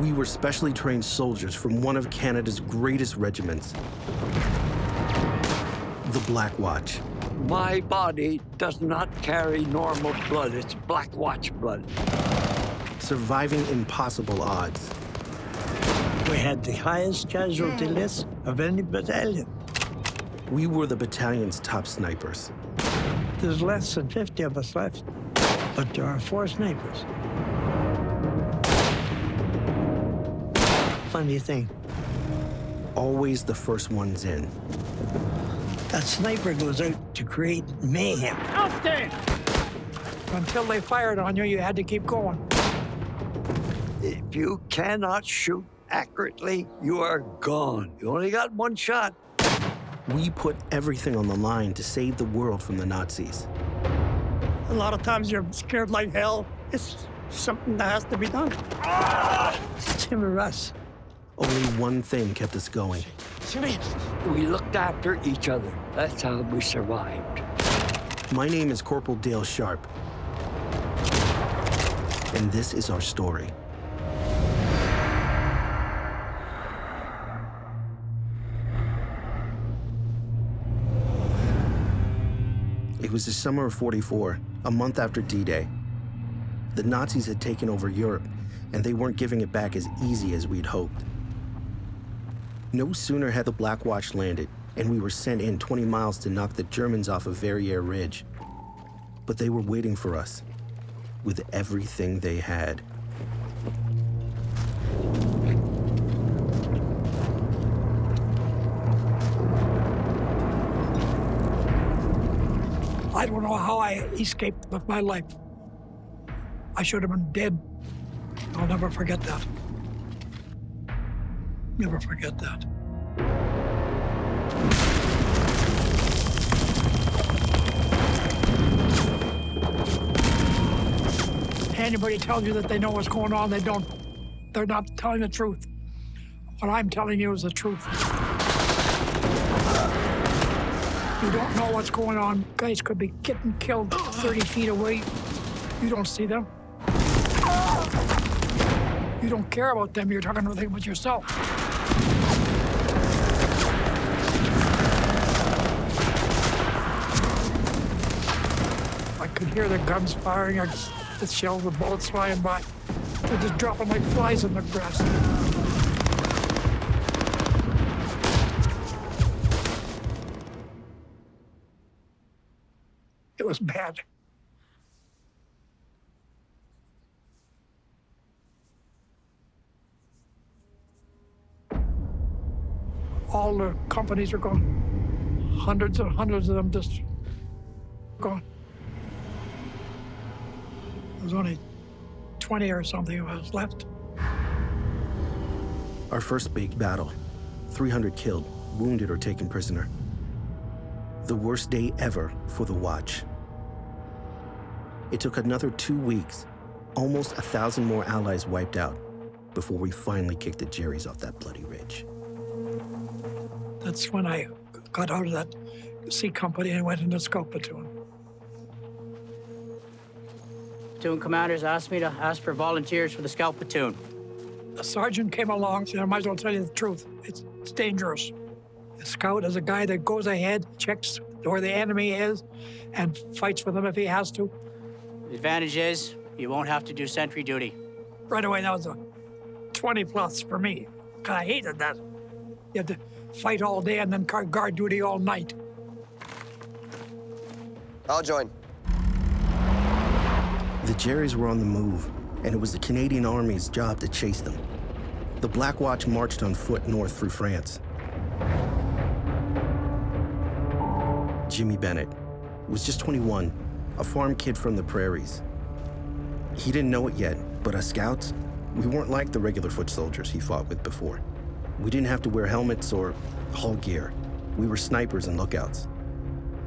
We were specially trained soldiers from one of Canada's greatest regiments, the Black Watch. My body does not carry normal blood. It's Black Watch blood. Surviving impossible odds. We had the highest casualty list of any battalion. We were the battalion's top snipers. There's less than 50 of us left, but there are 4 snipers. Funny thing. Always the first ones in. That sniper goes out to create mayhem. Outstanding! Until they fired on you, you had to keep going. If you cannot shoot accurately, you are gone. You only got one shot. We put everything on the line to save the world from the Nazis. A lot of times you're scared like hell. It's something that has to be done. Timber us. Only one thing kept us going. We looked after each other. That's how we survived. My name is Corporal Dale Sharp, and this is our story. It was the summer of '44, a month after D-Day. The Nazis had taken over Europe, and they weren't giving it back as easy as we'd hoped. No sooner had the Black Watch landed, and we were sent in 20 miles to knock the Germans off of Verrieres Ridge. But they were waiting for us, with everything they had. I don't know how I escaped with my life. I should have been dead. I'll never forget that. Never forget that. Anybody tells you that they know what's going on, they don't. They're not telling the truth. What I'm telling you is the truth. You don't know what's going on. Guys could be getting killed 30 feet away. You don't see them. You don't care about them. You're talking about yourself. I could hear the guns firing, the shells, the bullets flying by. They're just dropping like flies in the grass. It was bad. All the companies are gone. Hundreds and hundreds of them just gone. There was only 20 or something of us left. Our first big battle. 300 killed, wounded, or taken prisoner. The worst day ever for the Watch. It took another 2 weeks, almost 1,000 more Allies wiped out, before we finally kicked the Jerry's off that bloody ridge. That's when I got out of that C company and went into Scout platoon. Platoon commanders asked me to ask for volunteers for the Scout platoon. A sergeant came along and said, I might as well tell you the truth. It's dangerous. The scout is a guy that goes ahead, checks where the enemy is, and fights for them if he has to. The advantage is you won't have to do sentry duty. Right away, that was a 20 plus for me. I hated that. You had to fight all day and then guard duty all night. I'll join. The Jerry's were on the move, and it was the Canadian Army's job to chase them. The Black Watch marched on foot north through France. Jimmy Bennett was just 21, a farm kid from the prairies. He didn't know it yet, but us scouts, we weren't like the regular foot soldiers he fought with before. We didn't have to wear helmets or hull gear. We were snipers and lookouts.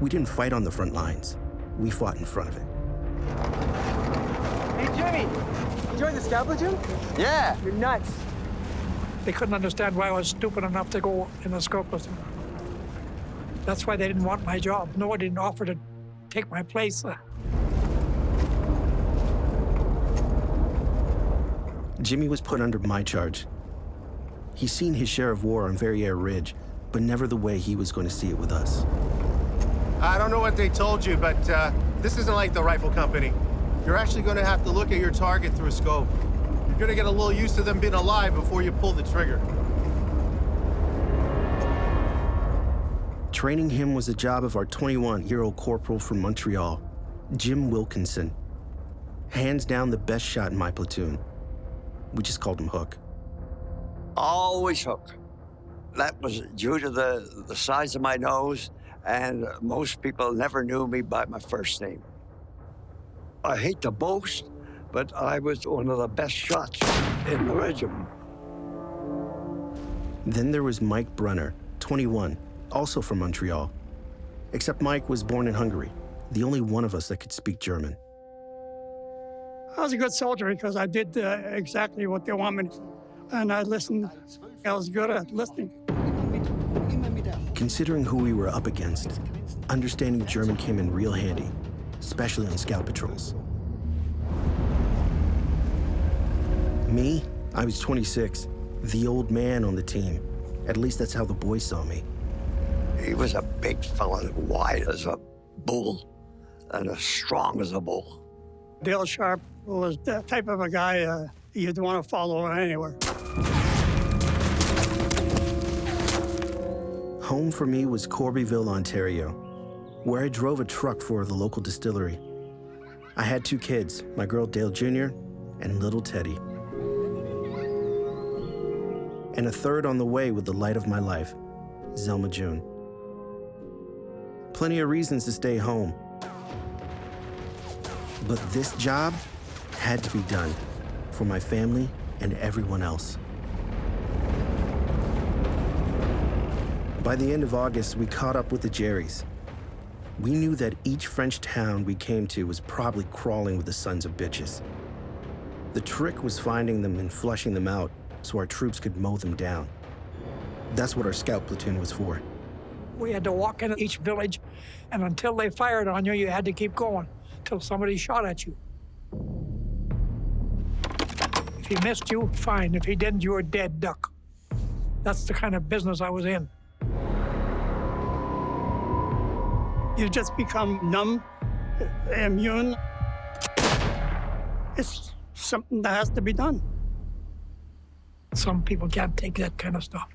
We didn't fight on the front lines. We fought in front of it. Hey, Jimmy, you joined the scout platoon? Yeah. You're nuts. They couldn't understand why I was stupid enough to go in the scout platoon. That's why they didn't want my job. Nobody didn't offer to take my place. Jimmy was put under my charge. He's seen his share of war on Verrieres Ridge, but never the way he was going to see it with us. I don't know what they told you, but this isn't like the rifle company. You're actually going to have to look at your target through a scope. You're going to get a little used to them being alive before you pull the trigger. Training him was the job of our 21-year-old corporal from Montreal, Jim Wilkinson. Hands down the best shot in my platoon. We just called him Hook. Always Hook. That was due to the size of my nose, and most people never knew me by my first name. I hate to boast, but I was one of the best shots in the regiment. Then there was Mike Brunner, 21, also from Montreal. Except Mike was born in Hungary, the only one of us that could speak German. I was a good soldier because I did exactly what they want me to, and I listened. I was good at listening. Considering who we were up against, understanding German came in real handy, especially on scout patrols. Me, I was 26, the old man on the team. At least that's how the boys saw me. He was a big fella, wide as a bull and as strong as a bull. Dale Sharp was the type of a guy you'd want to follow anywhere. Home for me was Corbyville, Ontario, where I drove a truck for the local distillery. I had 2 kids, my girl Dale Jr. and little Teddy. And a third on the way with the light of my life, Zelma June. Plenty of reasons to stay home. But this job had to be done for my family and everyone else. By the end of August, we caught up with the Jerrys. We knew that each French town we came to was probably crawling with the sons of bitches. The trick was finding them and flushing them out so our troops could mow them down. That's what our scout platoon was for. We had to walk into each village, and until they fired on you, you had to keep going till somebody shot at you. If he missed you, fine. If he didn't, you were dead duck. That's the kind of business I was in. You just become numb, immune. It's something that has to be done. Some people can't take that kind of stuff.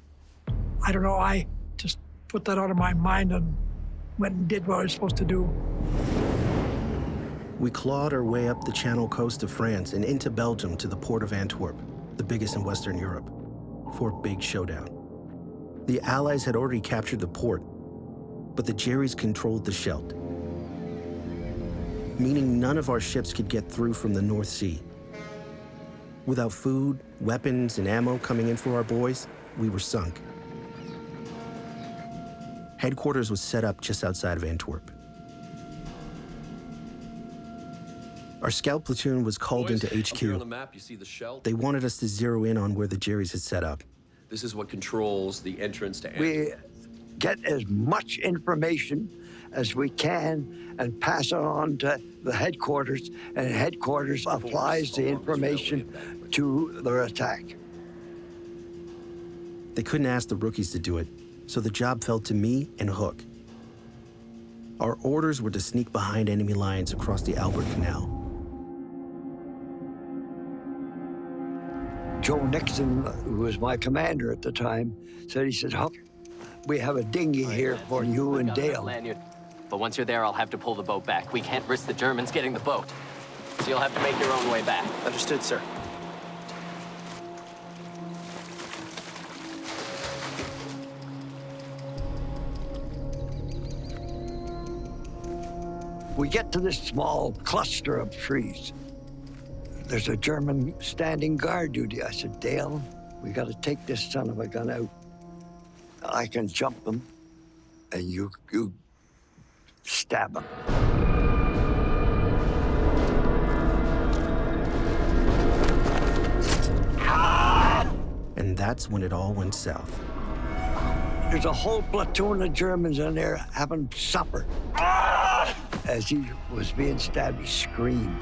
I don't know, I just put that out of my mind and went and did what I was supposed to do. We clawed our way up the Channel coast of France and into Belgium to the port of Antwerp, the biggest in Western Europe, for a big showdown. The Allies had already captured the port, but the Jerrys controlled the Scheldt, meaning none of our ships could get through from the North Sea. Without food, weapons, and ammo coming in for our boys, we were sunk. Headquarters was set up just outside of Antwerp. Our scout platoon was called into HQ. Here on the map, you see the Scheldt. They wanted us to zero in on where the Jerrys had set up. This is what controls the entrance to Antwerp. We get as much information as we can and pass it on to the headquarters, and headquarters applies the information to their attack. They couldn't ask the rookies to do it, so the job fell to me and Hook. Our orders were to sneak behind enemy lines across the Albert Canal. Joe Nixon, who was my commander at the time, said, he said, Huck, we have a dinghy here for you and Dale. But once you're there, I'll have to pull the boat back. We can't risk the Germans getting the boat. So you'll have to make your own way back. Understood, sir. We get to this small cluster of trees. There's a German standing guard duty. I said, Dale, we got to take this son of a gun out. I can jump him, and you stab him. And that's when it all went south. There's a whole platoon of Germans in there having supper. As he was being stabbed, he screamed.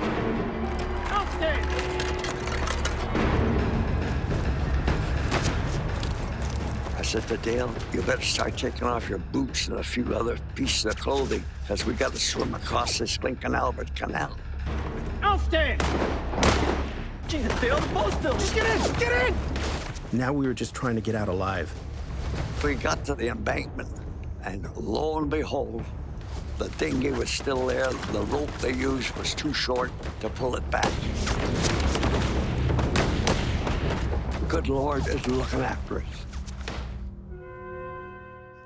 said to Dale, you better start taking off your boots and a few other pieces of clothing, because we got to swim across this Lincoln Albert Canal. Outstand! Jesus, Dale, the boat's still. Just get in! Get in! Now we were just trying to get out alive. We got to the embankment, and lo and behold, the dinghy was still there. The rope they used was too short to pull it back. Good Lord is looking after us.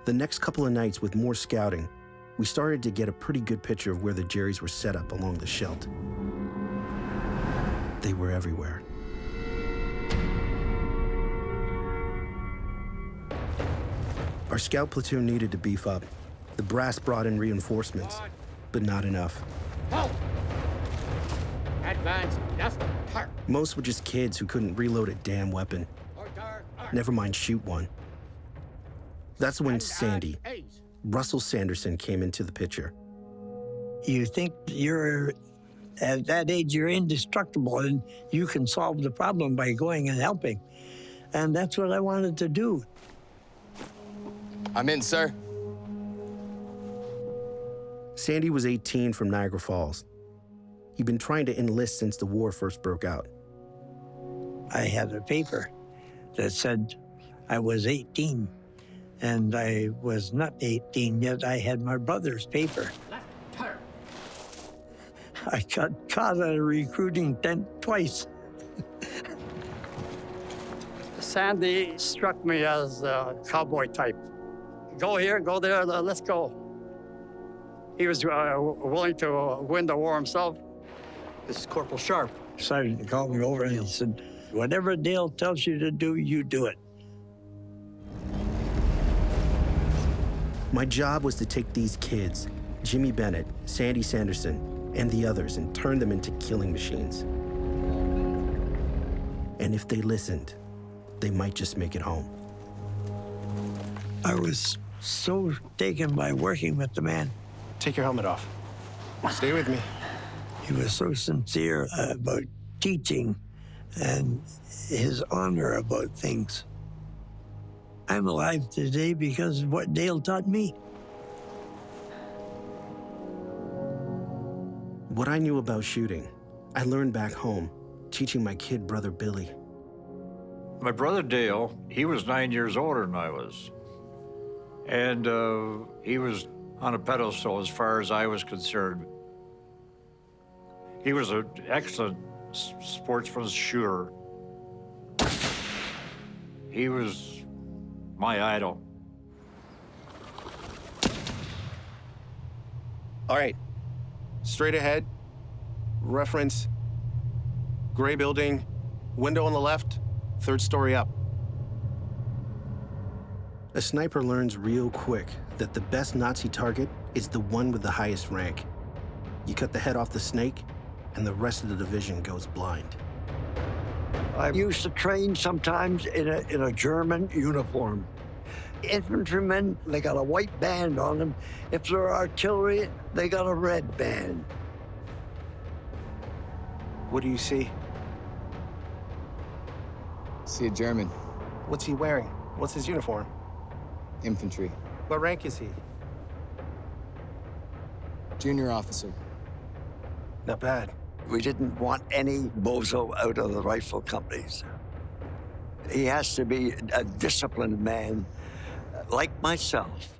The next couple of nights with more scouting, we started to get a pretty good picture of where the Jerrys were set up along the Scheldt. They were everywhere. Our scout platoon needed to beef up. The brass brought in reinforcements, but not enough. Advance, left, hard. Most were just kids who couldn't reload a damn weapon. Never mind shoot one. That's when Sandy, Russell Sanderson, came into the picture. You think you're, at that age, you're indestructible and you can solve the problem by going and helping. And that's what I wanted to do. I'm in, sir. Sandy was 18 from Niagara Falls. He'd been trying to enlist since the war first broke out. I had a paper that said I was 18, and I was not 18 yet. I had my brother's paper. I got caught at a recruiting tent twice. Sandy struck me as a cowboy type. Go here, go there, let's go. He was willing to win the war himself. This is Corporal Sharp. Sergeant called me over and he said, whatever Dale tells you to do, you do it. My job was to take these kids, Jimmy Bennett, Sandy Sanderson, and the others, and turn them into killing machines. And if they listened, they might just make it home. I was so taken by working with the man. Take your helmet off. Stay with me. He was so sincere about teaching and his honor about things. I'm alive today because of what Dale taught me. What I knew about shooting, I learned back home, teaching my kid brother Billy. My brother Dale, he was 9 years older than I was. And he was on a pedestal as far as I was concerned. He was an excellent sportsman's shooter. He was my idol. All right. Straight ahead. Reference. Gray building. Window on the left. Third story up. A sniper learns real quick that the best Nazi target is the one with the highest rank. You cut the head off the snake, and the rest of the division goes blind. I used to train sometimes in a German uniform. Infantrymen, they got a white band on them. If they're artillery, they got a red band. What do you see? See a German. What's he wearing? What's his uniform? Infantry. What rank is he? Junior officer. Not bad. We didn't want any bozo out of the rifle companies. He has to be a disciplined man, like myself.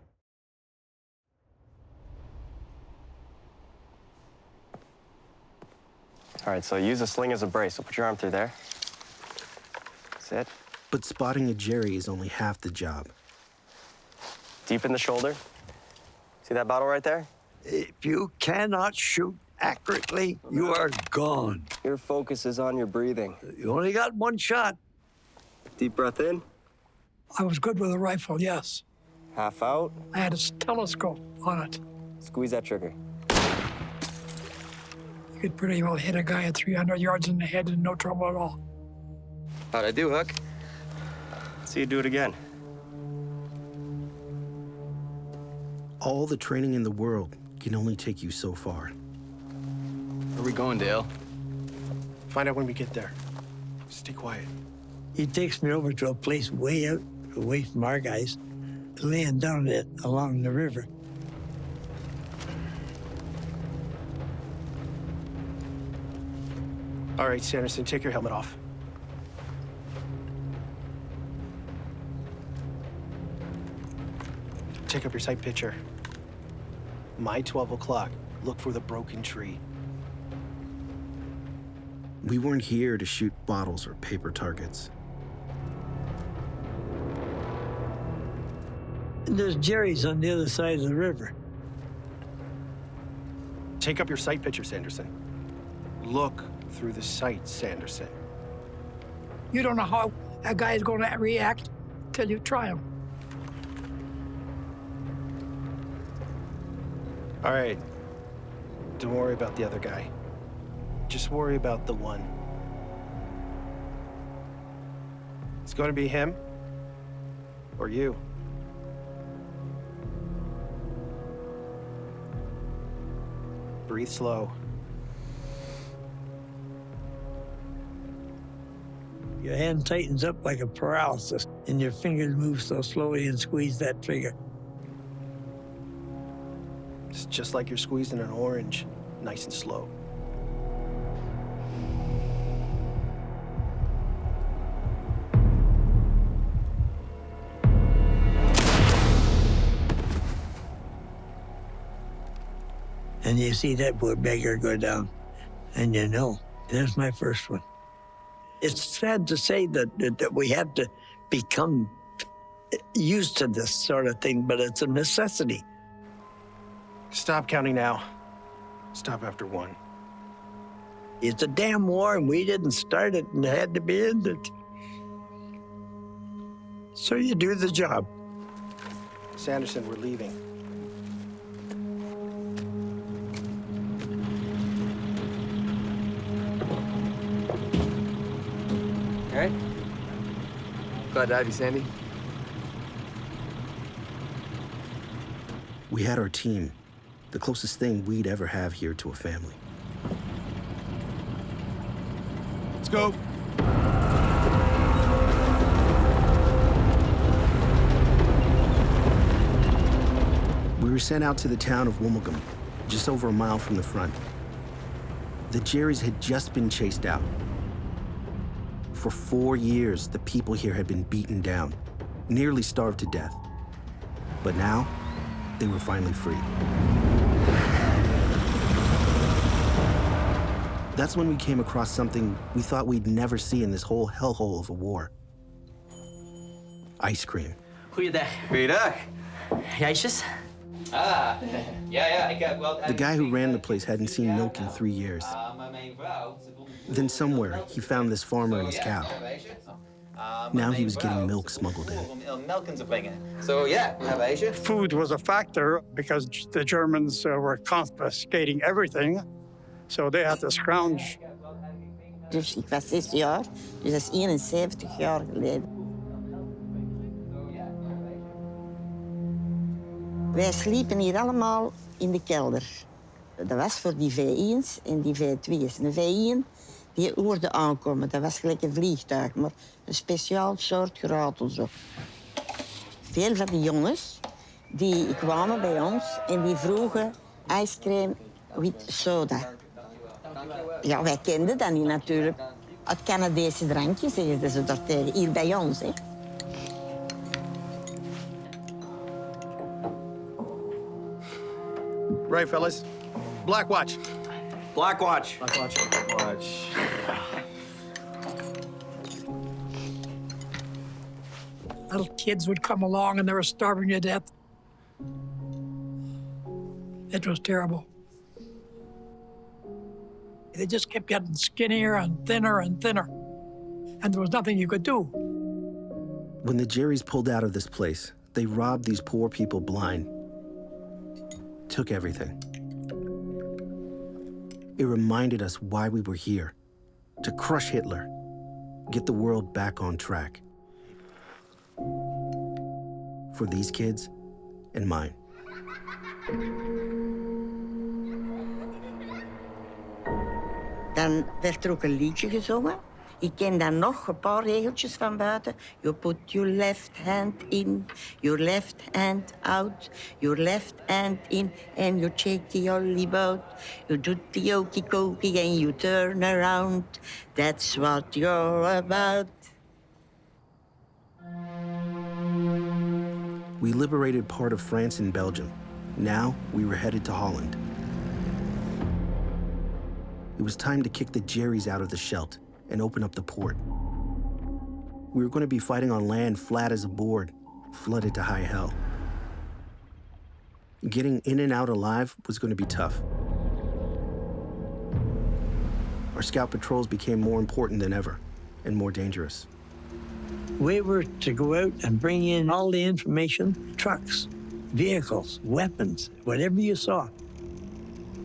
All right, so use a sling as a brace. So put your arm through there. That's it. But spotting a Jerry is only half the job. Deep in the shoulder. See that bottle right there? If you cannot shoot accurately, you are gone. Your focus is on your breathing. You only got one shot. Deep breath in. I was good with a rifle, yes. Half out. I had a telescope on it. Squeeze that trigger. You could pretty well hit a guy at 300 yards in the head and no trouble at all. How'd I do, Hook? See you do it again. All the training in the world can only take you so far. Where are we going, Dale? Find out when we get there. Stay quiet. He takes me over to a place way out away from our guys, laying down it along the river. All right, Sanderson, take your helmet off. Take up your sight picture. My 12 o'clock. Look for the broken tree. We weren't here to shoot bottles or paper targets. And there's Jerry's on the other side of the river. Take up your sight picture, Sanderson. Look through the sight, Sanderson. You don't know how a guy is going to react till you try him. All right. Don't worry about the other guy. Just worry about the one. It's going to be him or you. Breathe slow. Your hand tightens up like a paralysis, and your fingers move so slowly and squeeze that trigger. It's just like you're squeezing an orange, nice and slow. And you see that poor beggar go down, and you know, there's my first one. It's sad to say that we have to become used to this sort of thing, but it's a necessity. Stop counting now. Stop after one. It's a damn war, and we didn't start it, and it had to be ended. So you do the job. Sanderson, we're leaving. All right. Glad to have you, Sandy. We had our team, the closest thing we'd ever have here to a family. Let's go. We were sent out to the town of Wommelgem, just over a mile from the front. The Jerrys had just been chased out. For 4 years, the people here had been beaten down, nearly starved to death. But now, they were finally free. That's when we came across something we thought we'd never see in this whole hellhole of a war. Ice cream. Goeiedag. Goeiedag. Ijsjes? Ah, ja, ik heb wel... The guy who ran the place hadn't seen milk in 3 years. Maar mijn vrouw... Then somewhere, he found this farmer and his cow. Now he was getting milk smuggled in. So yeah, we have Asia. Food was a factor because the Germans were confiscating everything. So they had to scrounge. Dus ik was 6 jaar, dus dat is 71 jaar geleden. Wij sliepen hier allemaal in de kelder. Dat was voor die V1's en die V2's. Een V1 die hoorde aankomen, dat was gelijk een vliegtuig, maar een speciaal soort geratel zo. Veel van die jongens die kwamen bij ons en die vroegen ijscream wit soda. Ja, wij kenden dat niet natuurlijk. Het Canadese drankje, zeggen ze daartegen, hier bij ons. Hè. Right, fellas. Black watch. Black watch. Black watch. Black watch. Little kids would come along and they were starving to death. It was terrible. They just kept getting skinnier and thinner, and there was nothing you could do. When the Jerrys pulled out of this place, they robbed these poor people blind. Took everything. It reminded us why we were here, to crush Hitler, get the world back on track. For these kids and mine. Dan werd er ook een liedje gezongen. Ik ken dan nog een paar regeltjes van buiten. You put your left hand in, your left hand out, your left hand in, and you shake the ollie boat. You do the okey-kokey and you turn around. That's what you're about. We liberated part of France and Belgium. Now we were headed to Holland. It was time to kick the Jerry's out of the Scheldt and open up the port. We were going to be fighting on land flat as a board, flooded to high hell. Getting in and out alive was going to be tough. Our scout patrols became more important than ever and more dangerous. We were to go out and bring in all the information, trucks, vehicles, weapons, whatever you saw.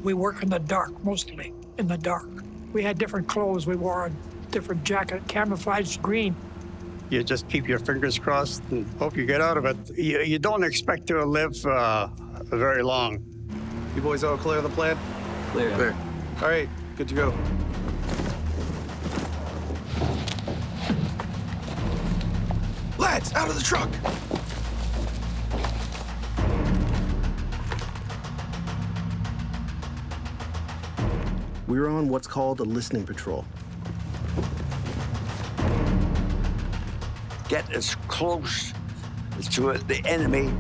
We work in the dark, mostly in the dark. We had different clothes. We wore a different jacket, camouflaged green. You just keep your fingers crossed and hope you get out of it. You don't expect to live very long. You boys all clear of the plan? Clear. Clear. All right, good to go. Lads, out of the truck! We were on what's called a listening patrol. Get as close to the enemy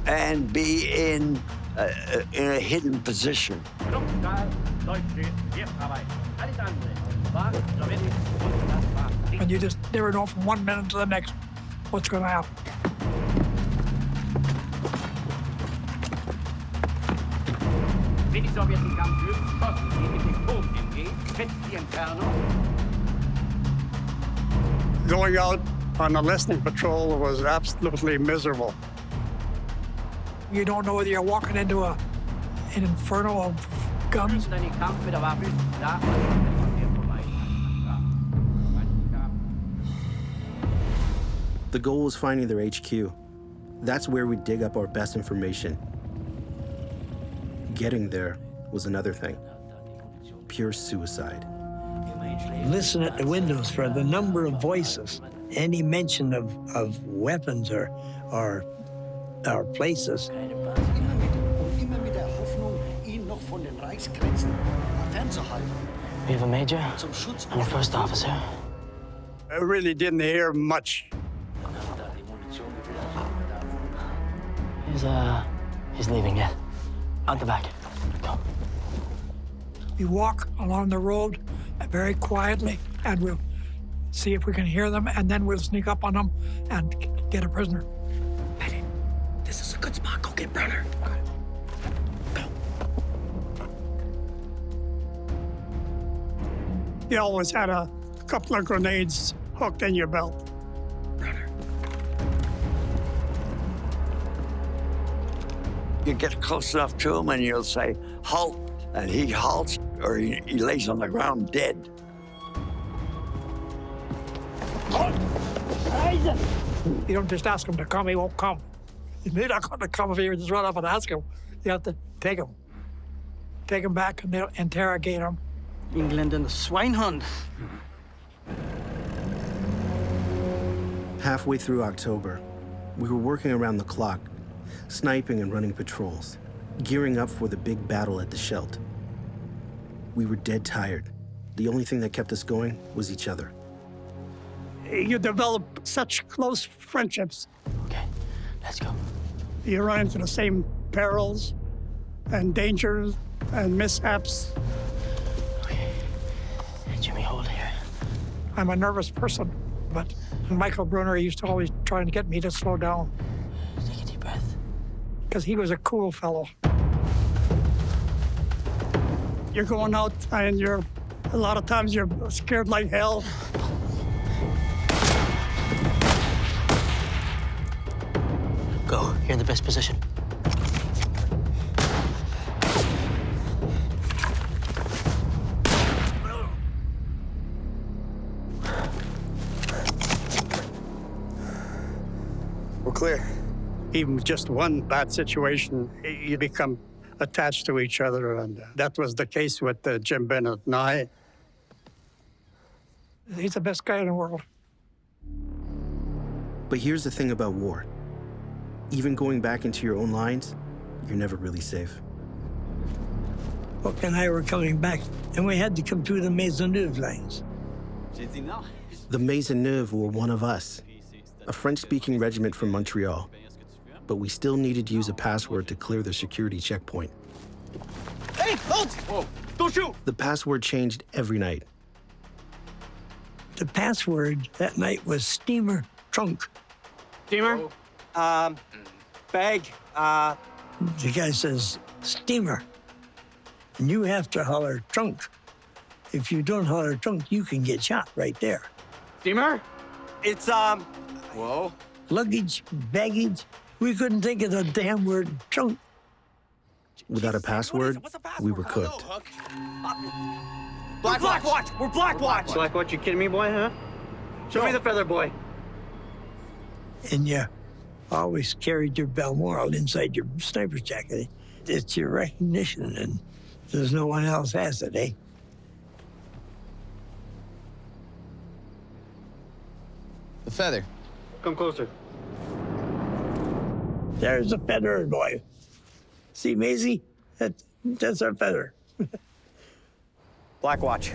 and be in a hidden position. And you just never know from 1 minute to the next what's going to happen. Wenn die Sowjets den Kampf führen, schossen sie mit dem Bogen-MG, fest die Entfernung. Going out on a listening patrol was absolutely miserable. You don't know whether you're walking into an inferno of guns. Dann den Kampf mit der Waffe, da The goal was finding their HQ. That's where we'd dig up our best information. Getting there was another thing. Pure suicide. Listen at the windows for the number of voices, any mention of weapons or places. We have a major and a first officer. I really didn't hear much. He's leaving yet. Out the back. Go. We walk along the road very quietly, and we'll see if we can hear them, and then we'll sneak up on them and get a prisoner. Betty, this is a good spot. Go get Brunner. Go. You always had a couple of grenades hooked in your belt. You get close enough to him and you'll say, halt, and he halts, or he lays on the ground dead. You don't just ask him to come, he won't come. He's not going to come if you just run up and ask him. You have to take him. Take him back and they'll interrogate him. England and the swinehund. Halfway through October, we were working around the clock, sniping and running patrols, gearing up for the big battle at the Scheldt. We were dead tired. The only thing that kept us going was each other. You develop such close friendships. Okay, let's go. You run into the same perils and dangers and mishaps. Okay, Jimmy, hold here. I'm a nervous person, but Michael Brunner used to always try and get me to slow down. Take a deep breath. Because he was a cool fellow. You're going out and a lot of times you're scared like hell. Go, you're in the best position. We're clear. Even with just one bad situation, you become attached to each other, and that was the case with Jim Bennett and I. He's the best guy in the world. But here's the thing about war. Even going back into your own lines, you're never really safe. Hook and I were coming back, and we had to come through the Maisonneuve lines. The Maisonneuve were one of us, a French-speaking regiment from Montreal. But we still needed to use a password to clear the security checkpoint. Hey, hold! Whoa, don't shoot! The password changed every night. The password that night was steamer trunk. Steamer? Bag, The guy says, steamer. And you have to holler trunk. If you don't holler trunk, you can get shot right there. Steamer? It's, Whoa. Luggage, baggage, we couldn't think of the damn word trunk. Without a password, we were cooked. Black Watch! We're Black Watch! Black Watch, you kidding me, boy, huh? Show me the feather, boy. And you always carried your Balmoral inside your sniper's jacket. It's your recognition, and there's no one else has it, eh? The feather. Come closer. There's the feather, boy. See, Maisie? That's our feather. Black Watch.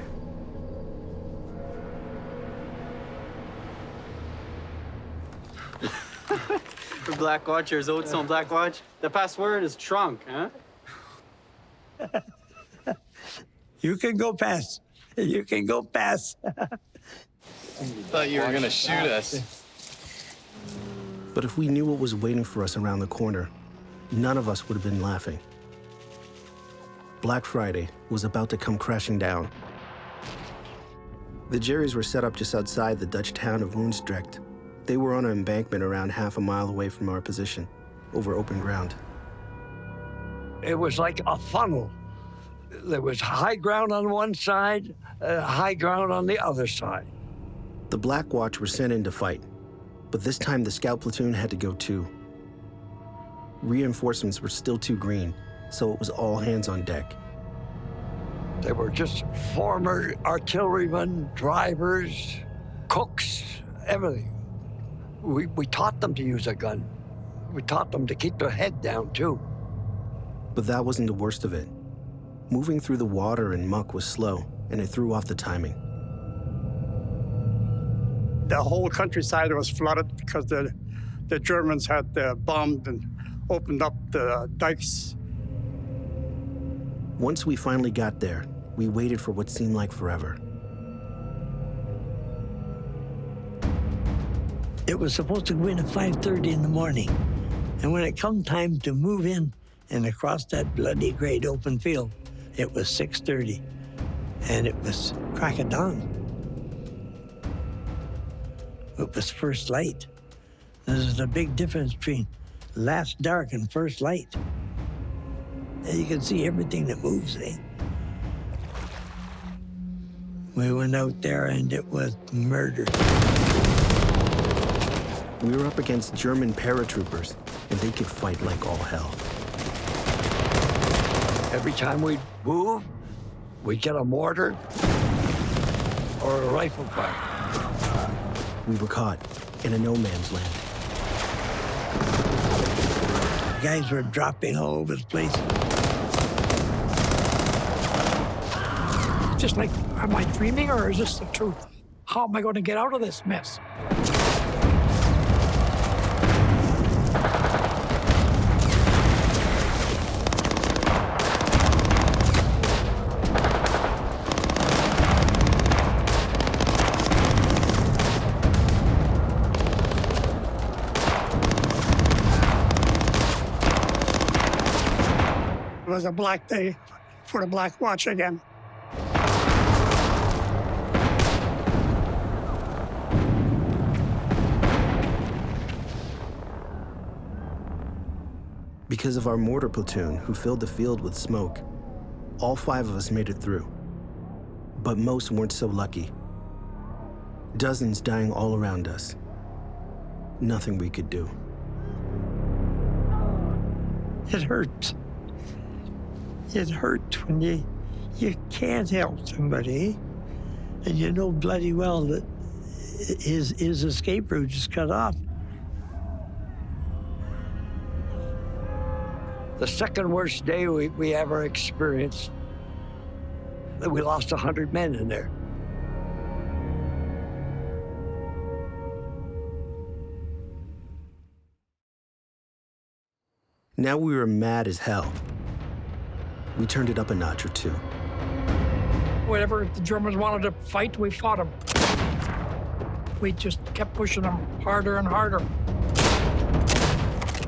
For Black Watchers, oats on Black Watch. The password is trunk, huh? You can go past. You can go past. Thought you were gonna shoot us. But if we knew what was waiting for us around the corner, none of us would have been laughing. Black Friday was about to come crashing down. The Jerrys were set up just outside the Dutch town of Woensdrecht. They were on an embankment around half a mile away from our position, over open ground. It was like a funnel. There was high ground on one side, high ground on the other side. The Black Watch were sent in to fight, but this time the scout platoon had to go too. Reinforcements were still too green, so it was all hands on deck. They were just former artillerymen, drivers, cooks, everything. We taught them to use a gun. We taught them to keep their head down, too. But that wasn't the worst of it. Moving through the water and muck was slow, and it threw off the timing. The whole countryside was flooded because the Germans had bombed and opened up the dikes. Once we finally got there, we waited for what seemed like forever. It was supposed to go in at 5:30 in the morning. And when it come time to move in and across that bloody great open field, it was 6:30. And it was crack of dawn. It was first light. There's a big difference between last dark and first light. And you can see everything that moves, eh? We went out there and it was murder. We were up against German paratroopers, and they could fight like all hell. Every time we'd move, we'd get a mortar or a rifle fire. We were caught in a no man's land. Guys were dropping all over the place. Just like, am I dreaming or is this the truth? How am I going to get out of this mess? It was a black day for the Black Watch again. Because of our mortar platoon, who filled the field with smoke, all 5 of us made it through. But most weren't so lucky. Dozens dying all around us. Nothing we could do. It hurts. It hurts when you can't help somebody. And you know bloody well that his escape route is cut off. The second worst day we ever experienced, we lost 100 men in there. Now we were mad as hell. We turned it up a notch or two. Whenever the Germans wanted to fight, we fought them. We just kept pushing them harder and harder.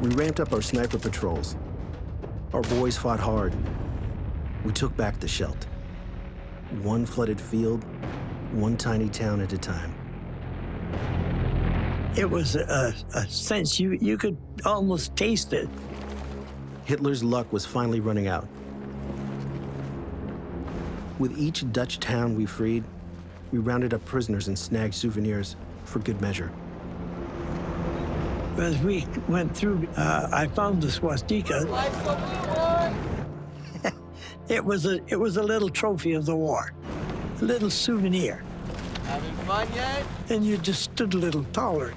We ramped up our sniper patrols. Our boys fought hard. We took back the Scheldt. One flooded field, one tiny town at a time. It was a sense you could almost taste it. Hitler's luck was finally running out. With each Dutch town we freed, we rounded up prisoners and snagged souvenirs for good measure. As we went through, I found the swastika. It was a little trophy of the war, a little souvenir. Having fun yet? And you just stood a little taller.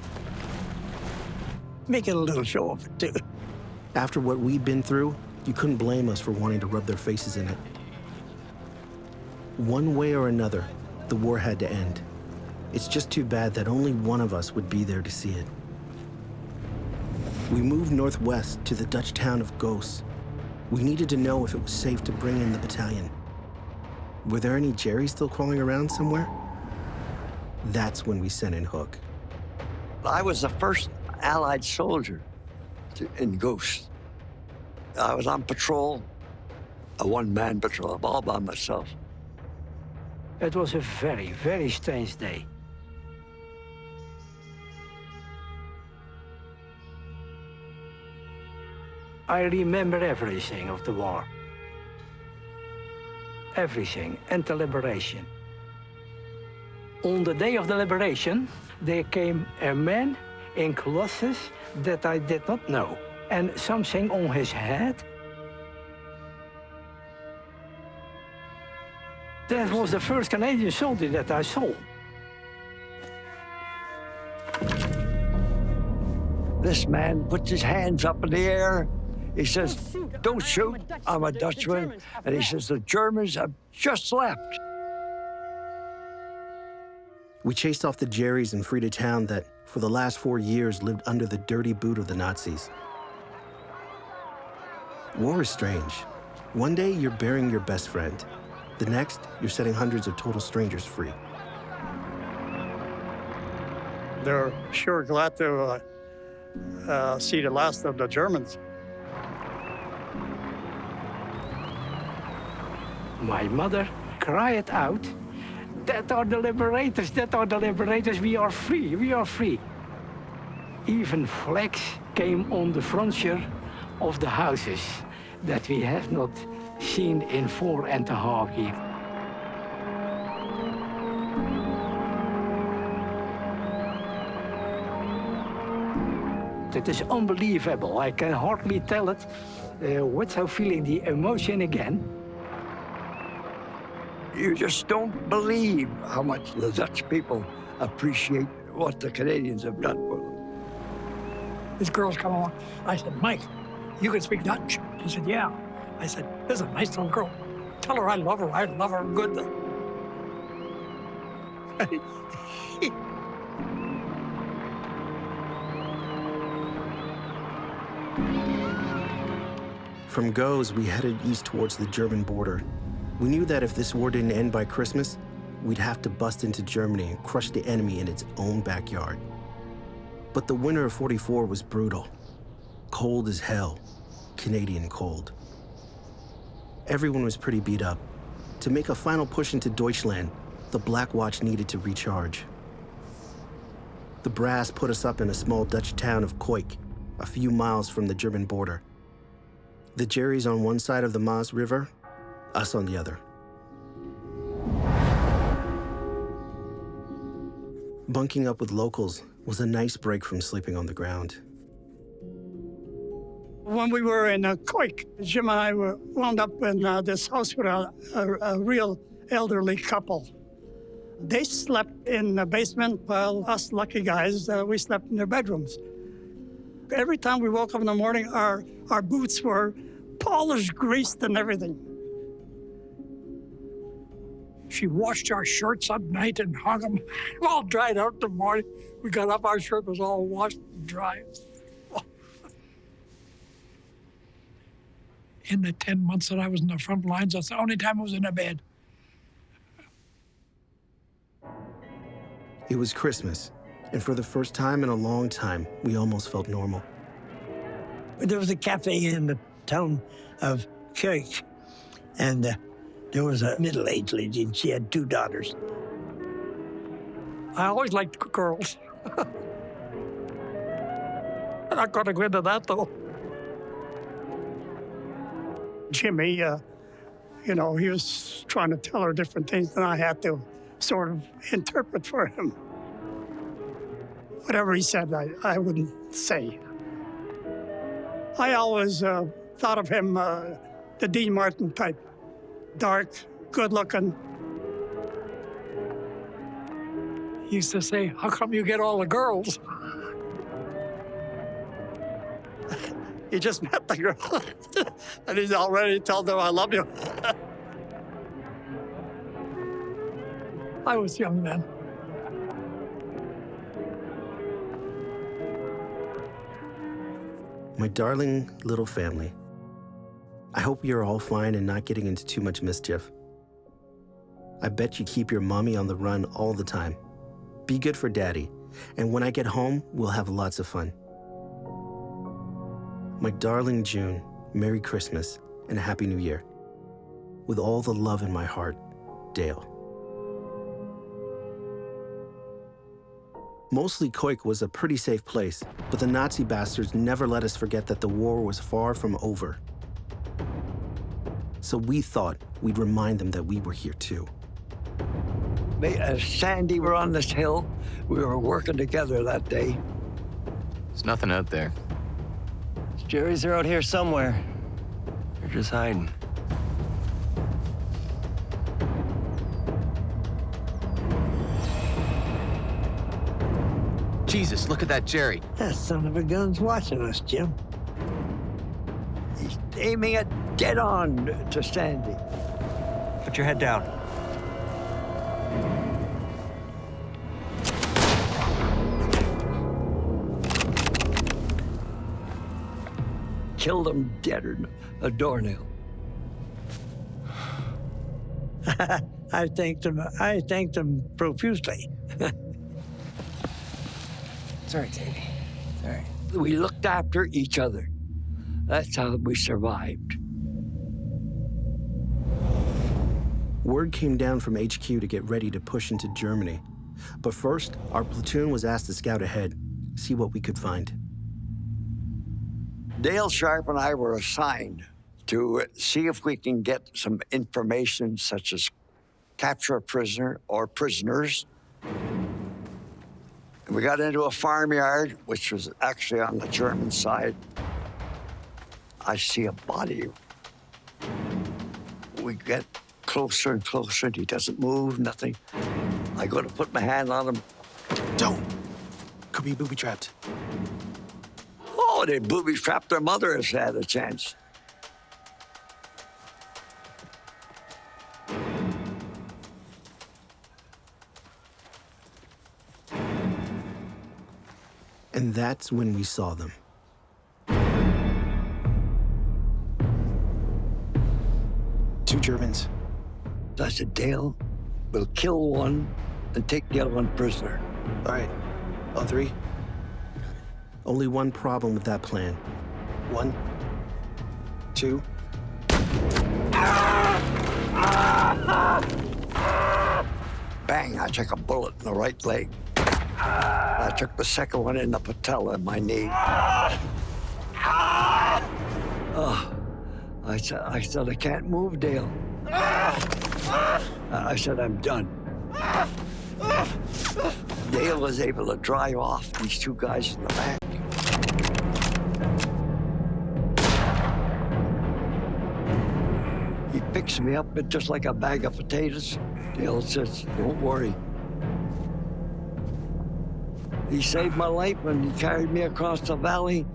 Making a little show of it, too. After what we'd been through, you couldn't blame us for wanting to rub their faces in it. One way or another, the war had to end. It's just too bad that only one of us would be there to see it. We moved northwest to the Dutch town of Goos. We needed to know if it was safe to bring in the battalion. Were there any Jerrys still crawling around somewhere? That's when we sent in Hook. I was the first Allied soldier in Goos. I was on patrol, a one-man patrol, all by myself. It was a very, very strange day. I remember everything of the war. Everything, and the liberation. On the day of the liberation, there came a man in clothes that I did not know, and something on his head. That was the first Canadian soldier that I saw. This man puts his hands up in the air. He says, "Don't shoot, I'm a Dutchman." And he says, "The Germans have just left." We chased off the Jerrys and freed a town that, for the last 4 years, lived under the dirty boot of the Nazis. War is strange. One day, you're burying your best friend. The next, you're setting hundreds of total strangers free. They're sure glad to see the last of the Germans. My mother cried out, "That are the liberators, that are the liberators, we are free, we are free." Even flags came on the frontier of the houses that we have not seen in 4.5 years. It is unbelievable. I can hardly tell it without feeling the emotion again. You just don't believe how much the Dutch people appreciate what the Canadians have done for them. This girl's come along. I said, "Mike, you can speak Dutch?" He said, "Yeah." I said, "This is a nice little girl. Tell her I love her. I love her good." From Goes, we headed east towards the German border. We knew that if this war didn't end by Christmas, we'd have to bust into Germany and crush the enemy in its own backyard. But the winter of '44 was brutal. Cold as hell. Canadian cold. Everyone was pretty beat up. To make a final push into Deutschland, the Black Watch needed to recharge. The brass put us up in a small Dutch town of Cuijk, a few miles from the German border. The Jerrys on one side of the Maas River, us on the other. Bunking up with locals was a nice break from sleeping on the ground. When we were in Cuijk, Jim and I wound up in this house with a real elderly couple. They slept in the basement while us lucky guys, we slept in their bedrooms. Every time we woke up in the morning, our boots were polished, greased, and everything. She washed our shirts at night and hung them all dried out in the morning. We got up, our shirt was all washed and dry. In the 10 months that I was in the front lines, that's the only time I was in a bed. It was Christmas, and for the first time in a long time, we almost felt normal. There was a cafe in the town of Cuijk, and there was a middle-aged lady, and she had 2 daughters. I always liked girls. I'm not going to go into that, though. Jimmy, you know, he was trying to tell her different things, and I had to sort of interpret for him. Whatever he said, I wouldn't say. I always thought of him the Dean Martin type. Dark, good-looking. He used to say, "How come you get all the girls?" He just met the girl, and he's already told her, "I love you." I was young then. My darling little family. I hope you're all fine and not getting into too much mischief. I bet you keep your mommy on the run all the time. Be good for Daddy, and when I get home, we'll have lots of fun. My darling June, Merry Christmas and a Happy New Year. With all the love in my heart, Dale. Mostly Cuijk was a pretty safe place, but the Nazi bastards never let us forget that the war was far from over. So we thought we'd remind them that we were here too. Me and Sandy were on this hill. We were working together that day. There's nothing out there. Jerry's are out here somewhere. They're just hiding. Jesus, look at that Jerry. That son of a gun's watching us, Jim. He's aiming it dead on to Sandy. Put your head down. Killed him dead or a doornail. I thanked him profusely. Sorry, Davey. Sorry. We looked after each other. That's how we survived. Word came down from HQ to get ready to push into Germany. But first, our platoon was asked to scout ahead, see what we could find. Dale Sharp and I were assigned to see if we can get some information such as capture a prisoner or prisoners. We got into a farmyard, which was actually on the German side. I see a body. We get closer and closer, and he doesn't move, nothing. I go to put my hand on him. Don't. Could be booby-trapped. Oh, they booby-trapped their mother if they had a chance. And that's when we saw them. Two Germans. I said, Dale, we'll kill one and take the other one prisoner. All right, on 3. Only one problem with that plan. 1, 2. Bang, I took a bullet in the right leg. I took the second one in the patella in my knee. Oh, I said, I can't move, Dale. I said, I'm done. Dale was able to drive off these two guys in the back. He picks me up just like a bag of potatoes. Dale says, don't worry, He saved my life when he carried me across the valley.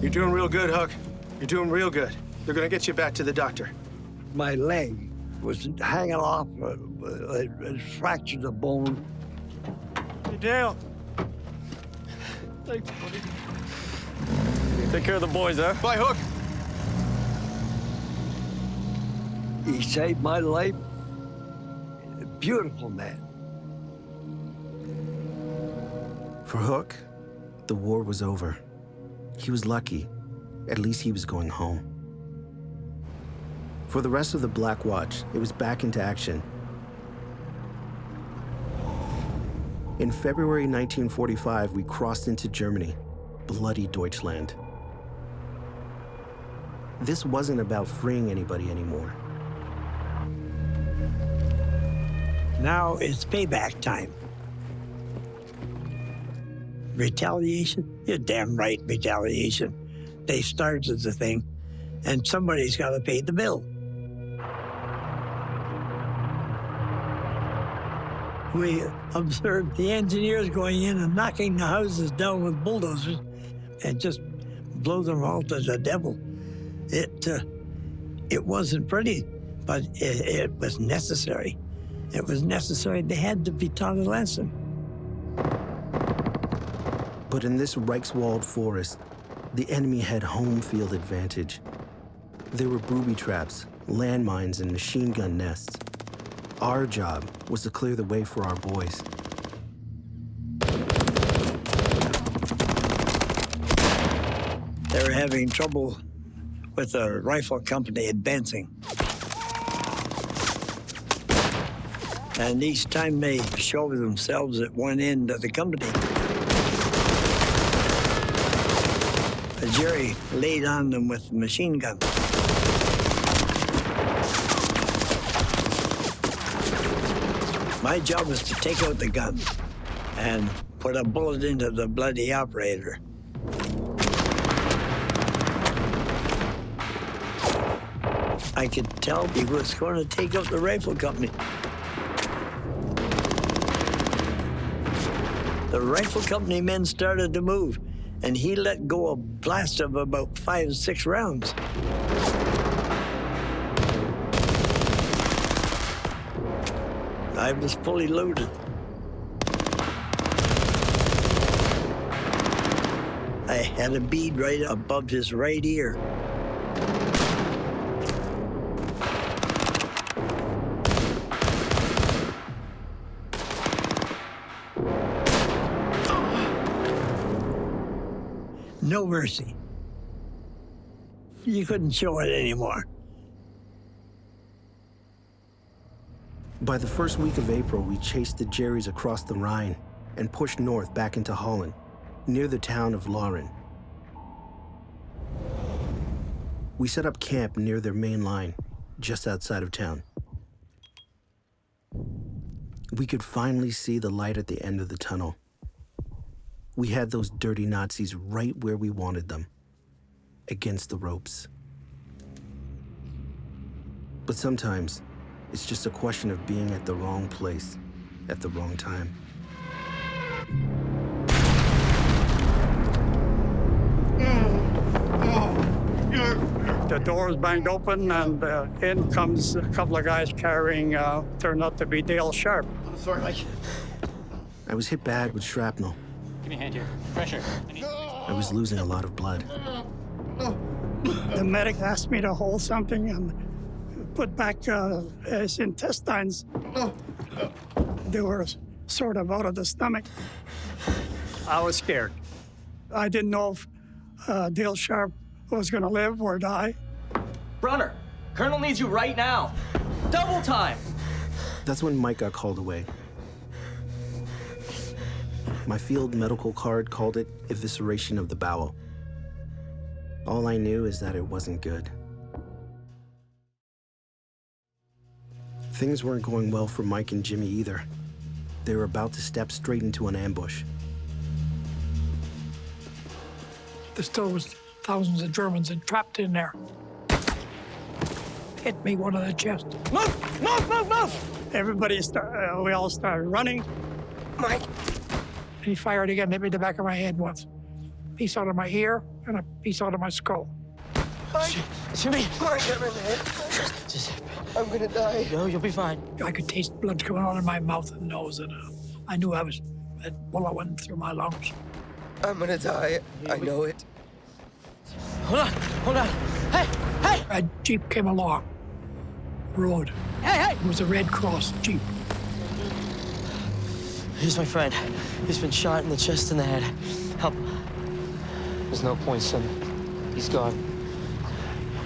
You're doing real good, Hook. You're doing real good. They're gonna get you back to the doctor. My leg was hanging off. It fractured a bone. Hey, Dale. Thanks, buddy. Take care of the boys, huh? Bye, Hook. He saved my life. A beautiful man. For Hook, the war was over. He was lucky. At least he was going home. For the rest of the Black Watch, it was back into action. In February 1945, we crossed into Germany, bloody Deutschland. This wasn't about freeing anybody anymore. Now it's payback time. Retaliation? You're damn right, retaliation. They started the thing, and somebody's got to pay the bill. We observed the engineers going in and knocking the houses down with bulldozers and just blow them all to the devil. It wasn't pretty, but it was necessary. It was necessary. They had to be taught a lesson. But in this Reichswald forest, the enemy had home field advantage. There were booby traps, landmines, and machine gun nests. Our job was to clear the way for our boys. They were having trouble with the rifle company advancing. And each time they showed themselves at one end of the company, a Jerry laid on them with a machine gun. My job was to take out the gun and put a bullet into the bloody operator. I could tell he was going to take out the rifle company. The rifle company men started to move, and he let go a blast of about 5 or 6 rounds. I was fully loaded. I had a bead right above his right ear. No mercy. You couldn't show it anymore. By the first week of April, we chased the Jerrys across the Rhine and pushed north back into Holland, near the town of Lauren. We set up camp near their main line, just outside of town. We could finally see the light at the end of the tunnel. We had those dirty Nazis right where we wanted them, against the ropes. But sometimes, it's just a question of being at the wrong place at the wrong time. The doors banged open, and in comes a couple of guys carrying, turned out to be Dale Sharp. Sorry, Mike. I was hit bad with shrapnel. Give me a hand here. Pressure. I was losing a lot of blood. The medic asked me to hold something and put back his intestines. They were sort of out of the stomach. I was scared. I didn't know if Dale Sharp was going to live or die. Brunner, Colonel needs you right now. Double time. That's when Mike got called away. My field medical card called it evisceration of the bowel. All I knew is that it wasn't good. Things weren't going well for Mike and Jimmy either. They were about to step straight into an ambush. There still was thousands of Germans entrapped in there. hit me one in the chest. Move! Move! Move! Move! We all started running. Mike. And he fired again, hit me in the back of my head once. Piece out of my ear and a piece out of my skull. Jimmy! I'm gonna die. No, you'll be fine. I could taste blood coming out of my mouth and nose, and I knew a bullet went through my lungs. I'm gonna die. I know it. Hold on, hold on. Hey, hey! A Jeep came along, road. Hey, hey! It was a Red Cross Jeep. Here's my friend. He's been shot in the chest and the head. Help. There's no point, son. He's gone.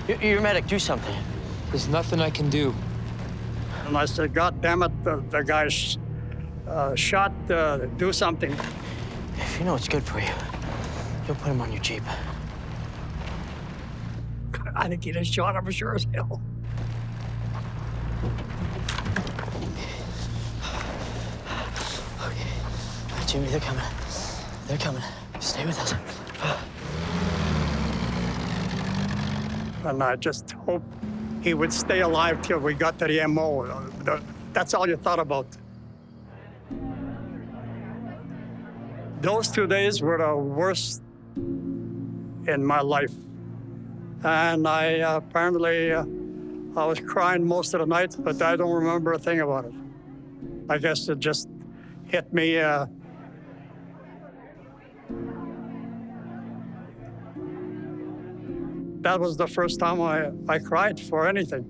You're a medic, do something. There's nothing I can do. And I said, God damn it, the guy's shot, do something. If you know what's good for you, you'll put him on your Jeep. I think he'd have shot him sure as hell. Okay. Jimmy, they're coming. They're coming. Stay with us. And I just hope he would stay alive till we got to the MO. That's all you thought about. Those 2 days were the worst in my life. And I apparently, I was crying most of the night, but I don't remember a thing about it. I guess it just hit me. That was the first time I cried for anything.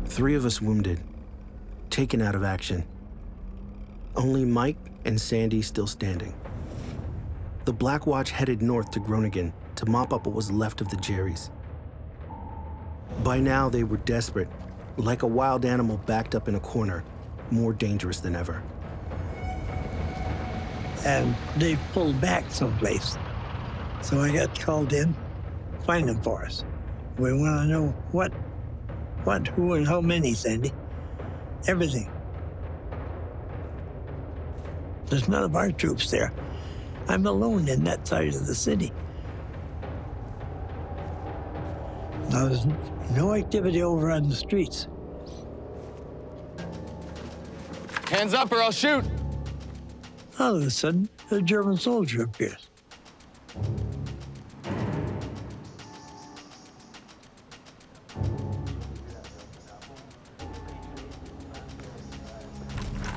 Three of us wounded, taken out of action. Only Mike and Sandy still standing. The Black Watch headed north to Groningen to mop up what was left of the Jerrys. By now, they were desperate, like a wild animal backed up in a corner, more dangerous than ever. And they pulled back someplace. So I got called in, find them for us. We want to know what, who, and how many, Sandy. Everything. There's none of our troops there. I'm alone in that side of the city. Now, there's no activity over on the streets. Hands up or I'll shoot. All of a sudden, a German soldier appears.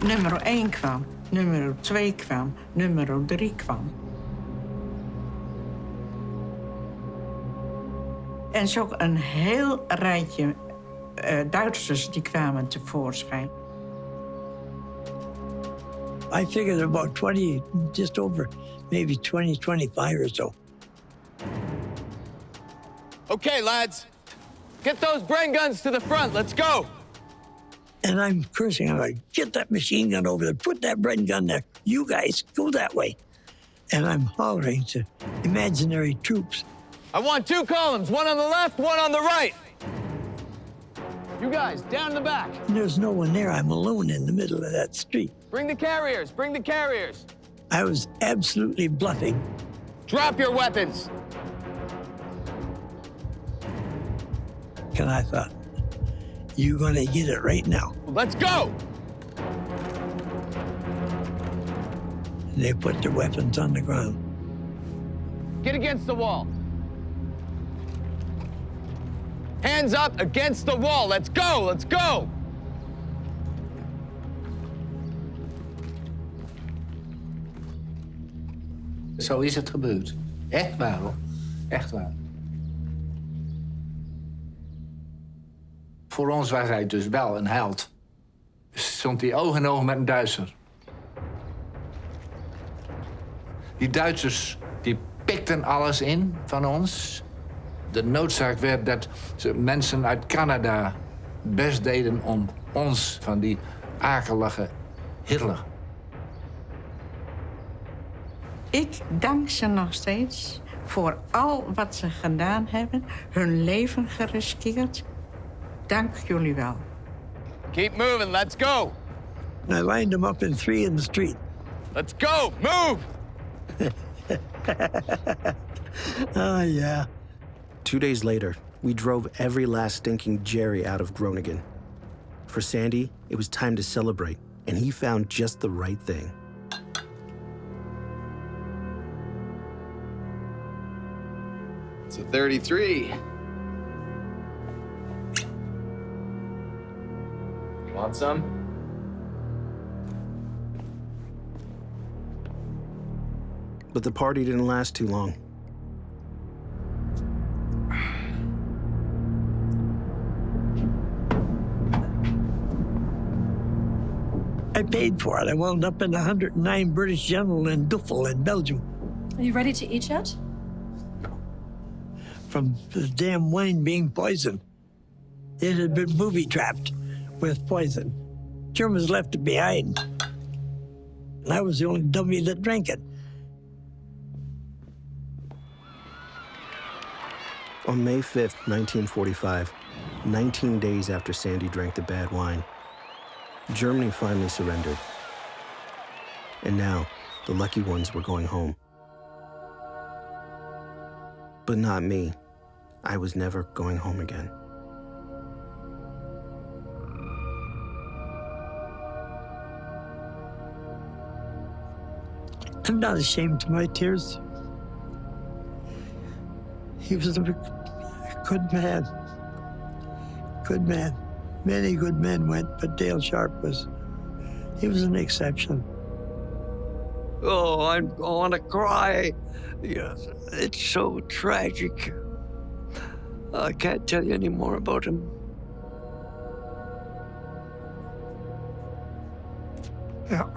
Nummer 1 kwam, nummer 2 kwam, nummer 3 kwam. En zo een heel rijtje Duitsers die kwamen tevoorschijn. I figured about 20, just over, maybe 20, 25 or so. Okay, lads. Get those brain guns to the front. Let's go. And I'm cursing. I'm like, get that machine gun over there. Put that brain gun there. You guys, go that way. And I'm hollering to imaginary troops. I want 2 columns, one on the left, one on the right. You guys, down the back. And there's no one there. I'm alone in the middle of that street. Bring the carriers, bring the carriers. I was absolutely bluffing. Drop your weapons. And I thought, you're gonna get it right now. Let's go. And they put their weapons on the ground. Get against the wall. Hands up against the wall. Let's go, let's go. Zo is het gebeurd. Echt waar, hoor. Echt waar. Voor ons was hij dus wel een held. Stond hij oog in oog met een Duitser. Die Duitsers die pikten alles in van ons. De noodzaak werd dat mensen uit Canada best deden om ons van die akelige Hitler. Ik dank ze nog steeds voor al wat ze gedaan hebben, hun leven geriskeerd. Dank jullie wel. Keep moving, let's go. And I lined them up in 3 in the street. Let's go! Move! Oh, yeah. 2 days later, we drove every last stinking Jerry out of Groningen. For Sandy, it was time to celebrate, and he found just the right thing. It's a 33. Want some? But the party didn't last too long. I paid for it. I wound up in 109 British General in Duffel in Belgium. Are you ready to eat yet? From the damn wine being poisoned. It had been booby-trapped with poison. Germans left it behind. And I was the only dummy that drank it. On May 5th, 1945, 19 days after Sandy drank the bad wine, Germany finally surrendered. And now, the lucky ones were going home. But not me. I was never going home again. I'm not ashamed of my tears. He was a good man. Good man. Many good men went, but Dale Sharp he was an exception. Oh, I want to cry. Yes, it's so tragic. I can't tell you any more about him. Yeah.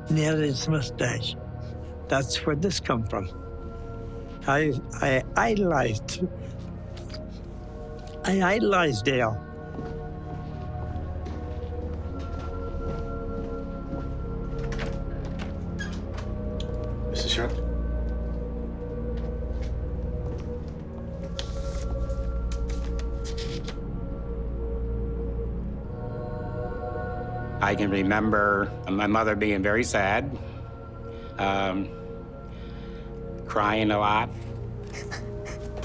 And he had his mustache. That's where this come from. I idolized Dale. Mrs. Sharp? I can remember my mother being very sad, crying a lot.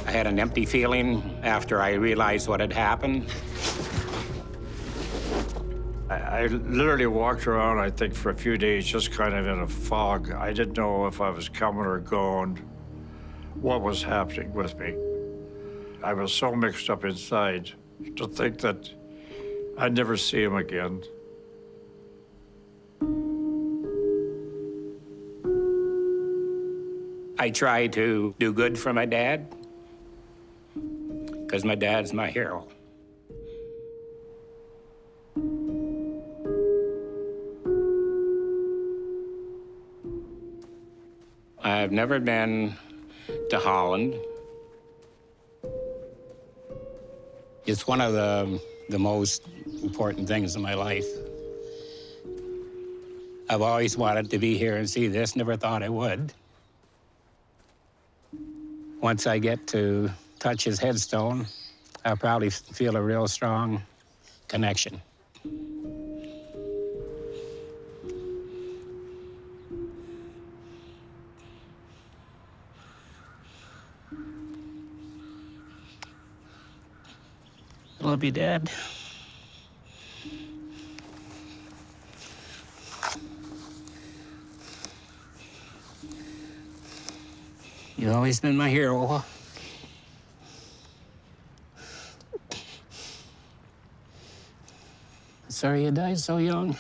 I had an empty feeling after I realized what had happened. I literally walked around, I think, for a few days, just kind of in a fog. I didn't know if I was coming or going, what was happening with me. I was so mixed up inside to think that I'd never see him again. I tried to do good for my dad, because my dad's my hero. I've never been to Holland. It's one of the most important things in my life. I've always wanted to be here and see this, never thought I would. Once I get to touch his headstone, I'll probably feel a real strong connection. I love you, Dad. You've always been my hero. Sorry you died so young.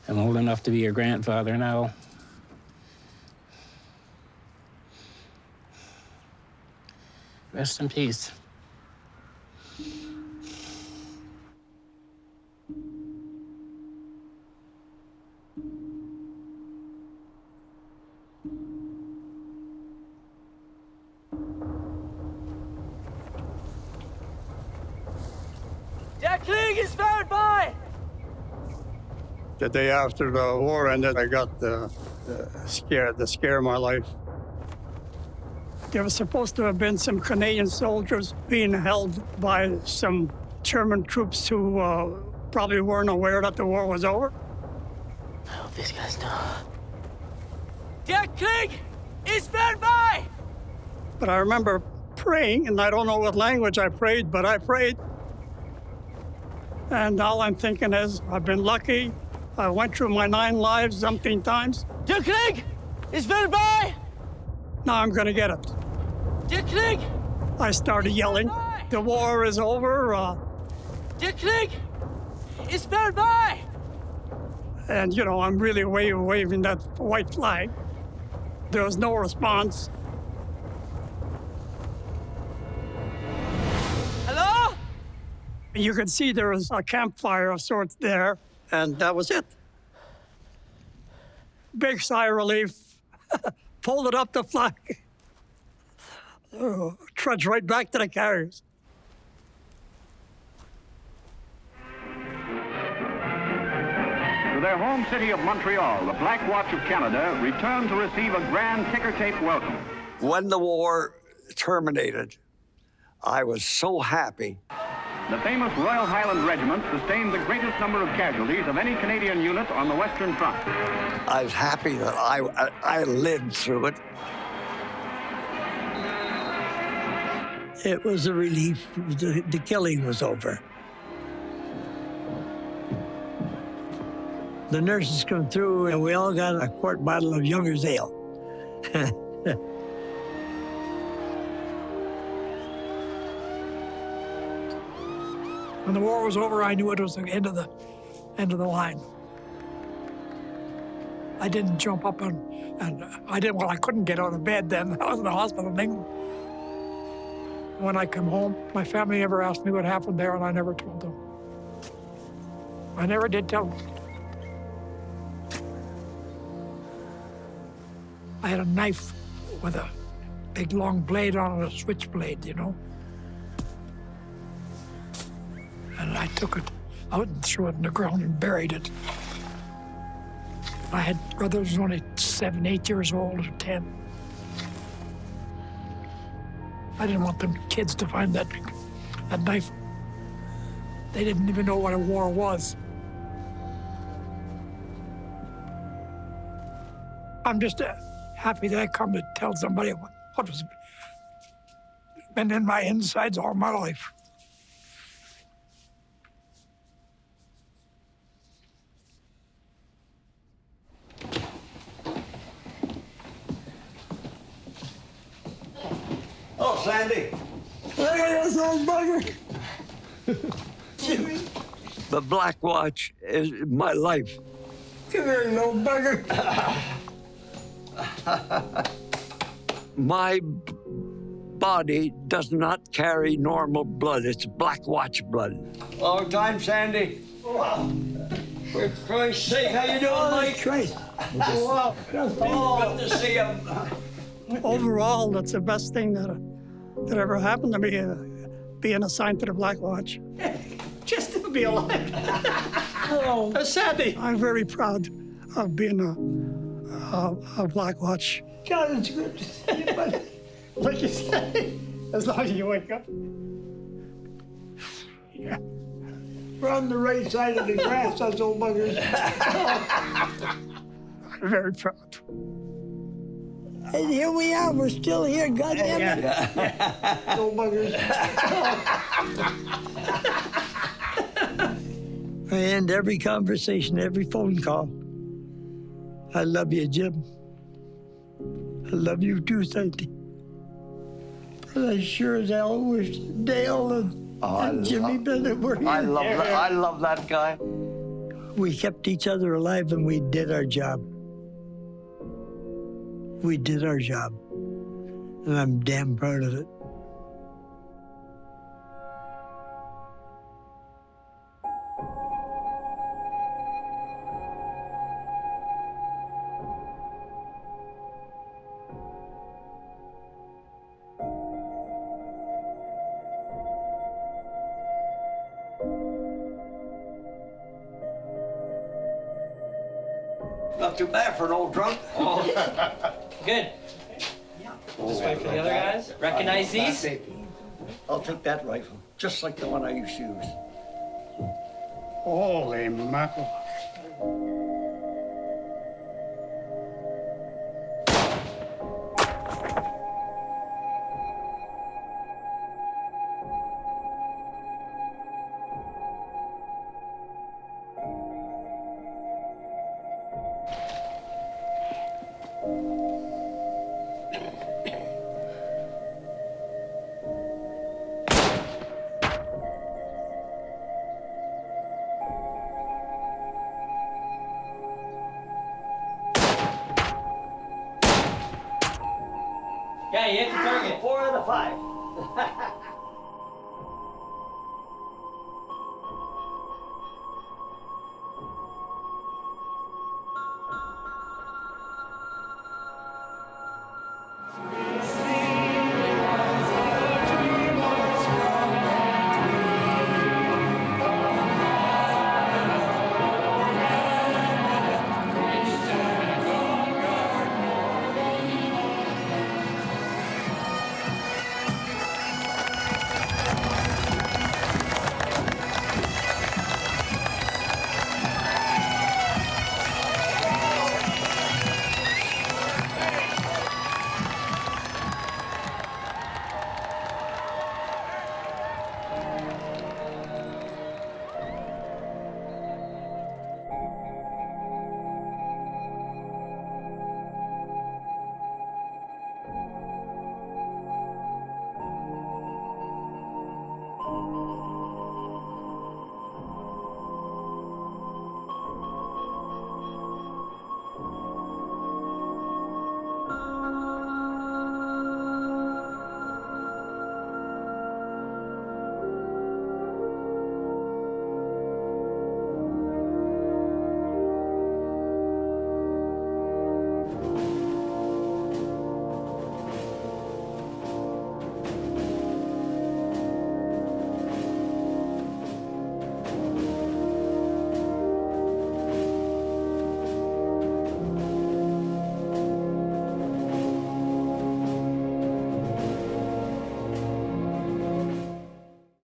I'm old enough to be your grandfather now. Rest in peace. Der Krieg is voorbij! The day after the war ended, I got the scare of my life. There was supposed to have been some Canadian soldiers being held by some German troops who probably weren't aware that the war was over. I hope these guys know. Der Krieg ist vorbei! But I remember praying, and I don't know what language I prayed, but I prayed. And all I'm thinking is, I've been lucky. I went through my 9 lives umpteen times. Der Krieg ist vorbei! Now I'm gonna get it. Der Krieg! I started yelling, the war is over. Der Krieg ist vorbei! And, you know, I'm really waving that white flag. There was no response. Hello? You could see there was a campfire of sorts there, and that was it. Big sigh of relief. Folded up the flag. Trudged right back to the carriers. To their home city of Montreal, the Black Watch of Canada returned to receive a grand ticker-tape welcome. When the war terminated, I was so happy. The famous Royal Highland Regiment sustained the greatest number of casualties of any Canadian unit on the Western Front. I was happy that I lived through it. It was a relief. The killing was over. The nurses come through, and we all got a quart bottle of Younger's Ale. When the war was over, I knew it was the end of the line. I didn't jump up and I couldn't get out of bed then. I was in the hospital in England. When I come home, my family never asked me what happened there, and I never told them. I never did tell them. I had a knife with a big long blade on it, a switchblade, you know. And I took it out and threw it in the ground and buried it. I had brothers who were only 7, 8 years old, or 10. I didn't want them kids to find that knife. They didn't even know what a war was. I'm just happy that I come to tell somebody what was been in my insides all my life. Oh, Sandy. Look at this old bugger. Jimmy. The Black Watch is my life. Come here, you old bugger. My body does not carry normal blood. It's Black Watch blood. Long time, Sandy. Wow. For Christ's sake, how you doing, Mike? Christ. Wow. Oh, good to see you. Overall, that's the best thing that ever happened to me, being assigned to the Black Watch. Just to be alive. Oh, Sandy. I'm very proud of being a Black Watch. God, it's good to see you, buddy. Like you say, as long as you wake up. Yeah. We're on the right side of the grass, those old buggers. I'm very proud. And here we are, we're still here, goddamn it. Old buggers. I end every conversation, every phone call. I love you, Jim. I love you too, Sandy. But I sure as hell wish Dale and Jimmy Bennett were here. I love that guy. We kept each other alive and we did our job. We did our job. And I'm damn proud of it. Not too bad for an old drunk. Good. Just wait for the other guys. Recognize these? I'll take that rifle, just like the one I used to use. Holy mackerel. Yeah, you hit the target. 4 out of 5.